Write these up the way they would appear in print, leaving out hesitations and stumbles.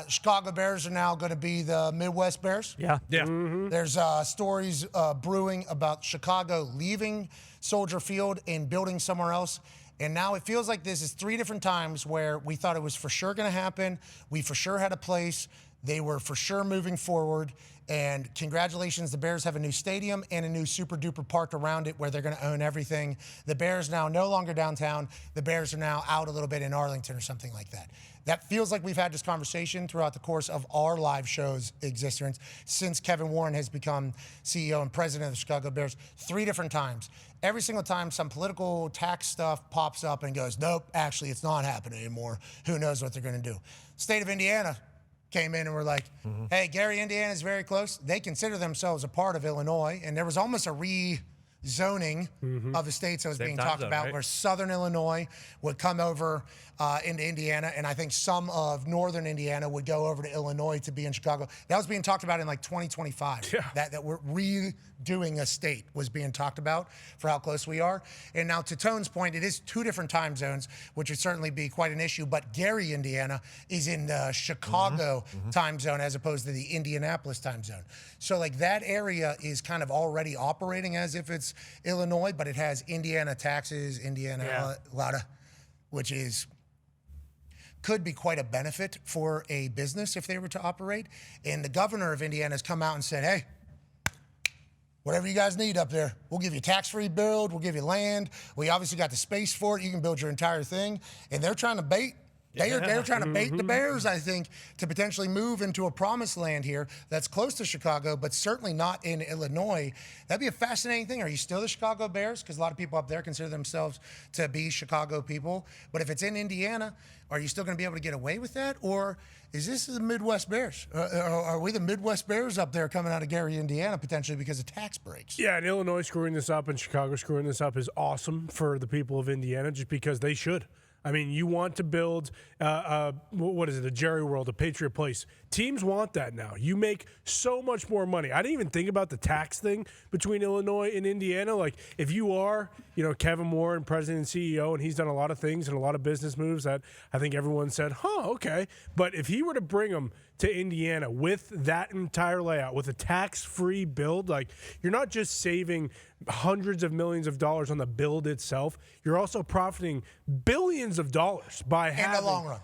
Chicago Bears are now going to be the Midwest Bears. Yeah. There's stories brewing about Chicago leaving Soldier Field and building somewhere else. And now it feels like this is 3 different times where we thought it was for sure going to happen. We for sure had a place. They were for sure moving forward. And congratulations, the Bears have a new stadium and a new super duper park around it where they're going to own everything. The Bears now no longer downtown. The Bears are now out a little bit in Arlington or something like that. That feels like we've had this conversation throughout the course of our live show's existence since Kevin Warren has become CEO and president of the Chicago Bears 3 different times. Every single time some political tax stuff pops up and goes, nope, actually it's not happening anymore. Who knows what they're going to do. State of Indiana came in and were like, hey, Gary, Indiana is very close. They consider themselves a part of Illinois, and there was almost a rezoning of the states that was being talked about, where southern Illinois would come over into Indiana, and I think some of northern Indiana would go over to Illinois to be in Chicago. That was being talked about in like 2025. Yeah. That we're redoing a state was being talked about for how close we are. And now to Tone's point, it is 2 different time zones, which would certainly be quite an issue, but Gary, Indiana is in the Chicago time zone as opposed to the Indianapolis time zone. So like that area is kind of already operating as if it's Illinois, but it has Indiana taxes, Indiana which could be quite a benefit for a business if they were to operate. And the governor of Indiana has come out and said, hey, whatever you guys need up there, we'll give you tax-free build, we'll give you land. We obviously got the space for it. You can build your entire thing. And they're trying to bait. They're trying to bait the Bears, I think, to potentially move into a promised land here that's close to Chicago, but certainly not in Illinois. That'd be a fascinating thing. Are you still the Chicago Bears? Because a lot of people up there consider themselves to be Chicago people. But if it's in Indiana, are you still going to be able to get away with that? Or is this the Midwest Bears? Are we the Midwest Bears up there coming out of Gary, Indiana, potentially because of tax breaks? Yeah, and Illinois screwing this up and Chicago screwing this up is awesome for the people of Indiana just because they should. I mean, you want to build, what is it, a Jerry World, a Patriot Place. Teams want that now. You make so much more money. I didn't even think about the tax thing between Illinois and Indiana. Like, if you are, Kevin Warren, president and CEO, and he's done a lot of things and a lot of business moves that I think everyone said, okay. But if he were to bring them to Indiana with that entire layout, with a tax-free build, like, you're not just saving hundreds of millions of dollars on the build itself, you're also profiting billions of dollars by having,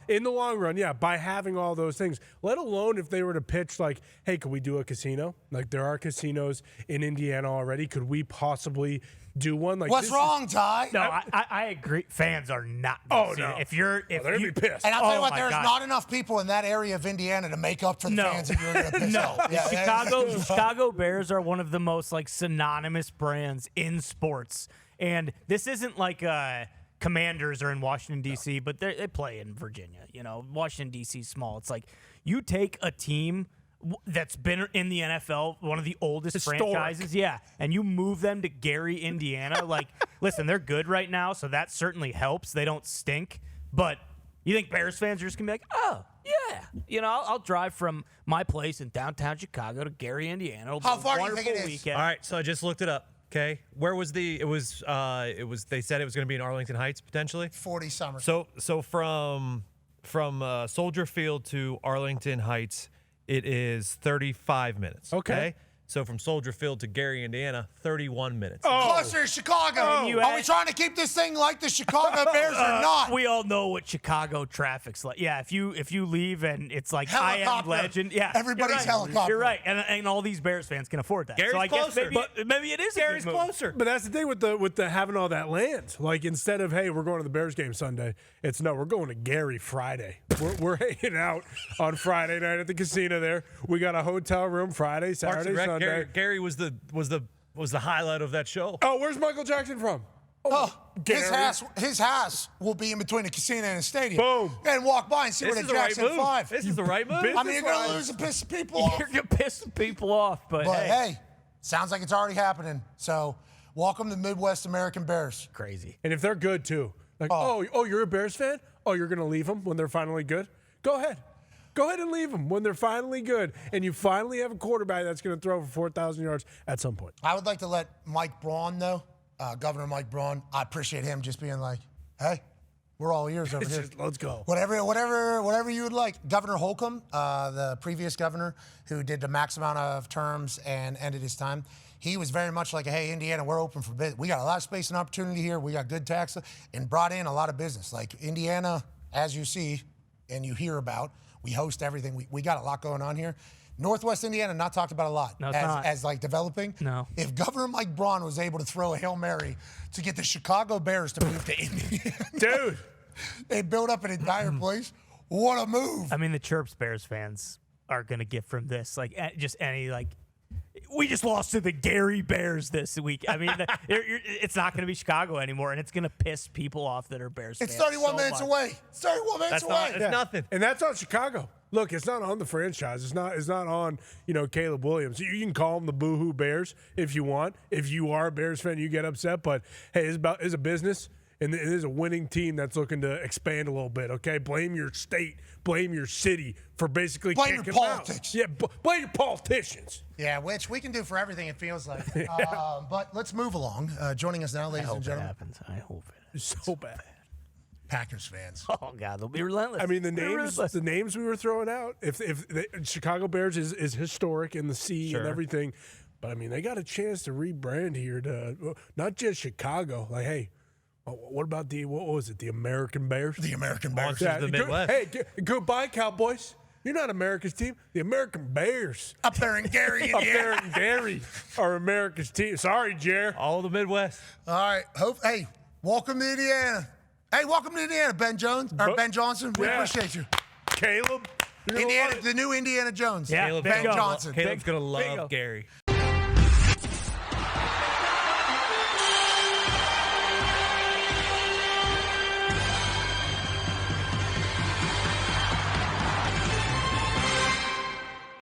in the long run, by having all those things. Let alone if they were to pitch like, hey, could we do a casino? Like, there are casinos in Indiana already. Could we possibly do one? Like, what's wrong, Ty? No, I agree. Fans are not. Oh no! If you're they're gonna be pissed. And I'll tell you what, there's not enough people in that area of Indiana to make up for the fans that you're going to piss off. The Chicago Bears are one of the most synonymous brands in sports, and this isn't like Commanders are in Washington D.C., but they play in Virginia. Washington D.C. is small. It's like you take a team that's been in the NFL, one of the oldest franchises, and you move them to Gary, Indiana. Like, listen, they're good right now, so that certainly helps. They don't stink, but you think Bears fans are just gonna be like, oh yeah, I'll drive from my place in downtown Chicago to Gary, Indiana. How far do you think it is? Weekend. All right, so I just looked it up. Okay, where was it was they said it was going to be in Arlington Heights potentially 40 summers. So from Soldier Field to Arlington Heights, it is 35 minutes. Okay. So from Soldier Field to Gary, Indiana, 31 minutes. Closer to Chicago. Are we trying to keep this thing like the Chicago Bears or not? We all know what Chicago traffic's like. Yeah, if you leave and it's like helicopter. I Am Legend. Yeah, everybody's helicopter. You're right, and all these Bears fans can afford that. Gary's so I closer. guess maybe it is Gary's closer. But that's the thing with the having all that land. Like, instead of, hey, we're going to the Bears game Sunday, it's no, we're going to Gary Friday. We're hanging out on Friday night at the casino there. We got a hotel room Friday, Saturday, Sunday. Gary was the highlight of that show. Oh, where's Michael Jackson from? His house will be in between a casino and a stadium. Boom. And walk by and see what a Jackson 5. This is the right move. I mean, you're going to lose and piss people off. You're going to piss some people off, but hey, sounds like it's already happening. So, welcome to Midwest American Bears. Crazy. And if they're good, too. Like, oh, you're a Bears fan? Oh, you're going to leave them when they're finally good? Go ahead. Go ahead and leave them when they're finally good, and you finally have a quarterback that's going to throw for 4,000 yards at some point. I would like to let Mike Braun know, Governor Mike Braun, I appreciate him just being like, hey, We're all ears over It's here. just, let's go. Whatever you would like. Governor Holcomb, the previous governor who did the max amount of terms and ended his time, he was very much like, hey, Indiana, we're open for business. We got a lot of space and opportunity here. We got good taxes and brought in a lot of business. Like Indiana, as you see and you hear about, we host everything. We got a lot going on here. Northwest Indiana, not talked about a lot No, it's not. as like developing. No. If Governor Mike Braun was able to throw a Hail Mary to get the Chicago Bears to move to Indiana, Dude. they built up an entire place. What a move. I mean, the chirps Bears fans are going to get from this, like, just any, like, we just lost to the Gary Bears this week. I mean, it's not going to be Chicago anymore, and it's going to piss people off that are Bears It's fans 31 so minutes much. away. It's 31 minutes away. It's nothing. And that's on Chicago. Look, it's not on the franchise. It's not on, Caleb Williams. You can call them the Boo-Hoo Bears if you want. If you are a Bears fan, you get upset. But, hey, it's a business, and it is a winning team that's looking to expand a little bit, okay? Blame your state. Blame your city for basically Blame your kicking them out. politics. Yeah, blame your politicians. Yeah, which we can do for everything, it feels like. But let's move along. Joining us now, I ladies hope and it gentlemen, happens. I hope it is. So bad. Packers fans. Oh, God, they'll be relentless. I mean, the They're names relentless. we were throwing out. If the Chicago Bears is historic in the sea and everything, but I mean, they got a chance to rebrand here to not just Chicago. Like, hey, what about what was it? The American Bears. The American Bears. Monsters of the Midwest. Hey, goodbye, Cowboys. You're not America's team. The American Bears Up there in Gary, up Indiana. there in Gary are America's team. Sorry, Jer. All the Midwest. All right. Hey, welcome to Indiana. Hey, welcome to Indiana, Ben Johnson. We Yeah. appreciate you. Caleb. You're gonna Indiana, love it. the new Indiana Jones. Yeah, Caleb's Ben bingo. Johnson. Caleb's going to Bingo. love Gary.